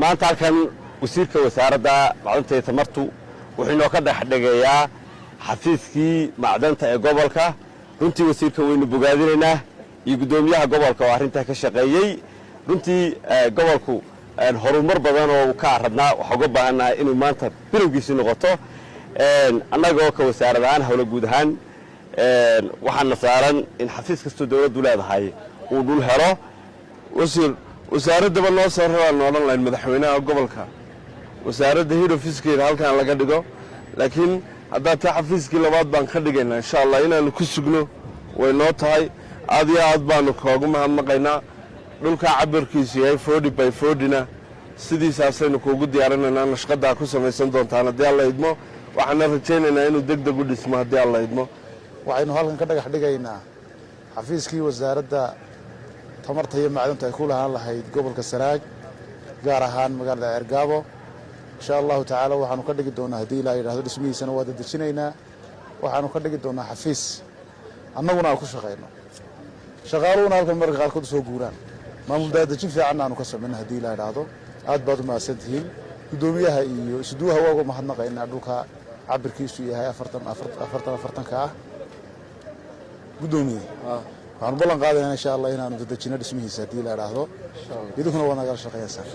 maanta halkan wasiirka wasaaradda macdanta iyo tamartu wuxuu inoo ka dhexdhigayaa xafiiskii macdanta ee gobolka. runtii wasiirka waynu bogaadinaynaa iyo guddoomiyaha gobolka oo arrintaa ka shaqeeyey. runtii gobolku horumar badan oo ka aradnaa waxaa uga baahannahay inuu maanta bilowgiisii noqoto. annagoo ka wasaarad ahaan howlo guud ahaan waxaana saaran in xafiis kastoo dawladdu leedahay uu dhul helo. wasiir wasaaraddaba noo soo raraan odhan lahayn madaxweynaha gobolka wasaaradda head officekeeda halkan laga dhigo, laakiin haddaa taa xafiiskii labaad baan ka dhigaynaa insha allah inaanu ku sugno way noo tahay. aad iyo aad baanu koogu mahadnaqaynaa. dhulkaa cabirkiisu yahay 40x40na sidiisaasaynu kuugu diyaarinaynaa nashqadaa ku samaysan doontaan haddii alla idmo. waxaana rajaynaynaa inuu degdeg u dhismo haddii alla idmo. waxaynu halkan ka dhagax dhigaynaa xafiiskii wasaaradda tamarta iyo macdanta ay ku lahaan lahayd gobolka Sanaag, gaar ahaan magaalada Ceergaabo. insha allahu tacaala waxaanu ka dhigi doonaa haddii ilaa yidhaahdo dhismihiisana waa dadejinaynaa. waxaanu ka dhigi doonaa xafiis annaguna aan ku shaqayno, shaqaaluhuna halkan mararka qaarkood soo guuraan. maamul daadejin fiicanna aanu ka samayno haddii ilaa yidhaahdo. aad baad u mahadsantihiin. guddoomiyaha iyo isduwaha waa uga mahadnaqaynaa. dhulka cabirkiisu yahay 40 ah. guddoomiye waxaanu ballan qaadaynaa insha allah inaanu dadejino dhismihiisa haddii ilaa yidhaahdo. idinkuna waa nagala shaqeynaysaa.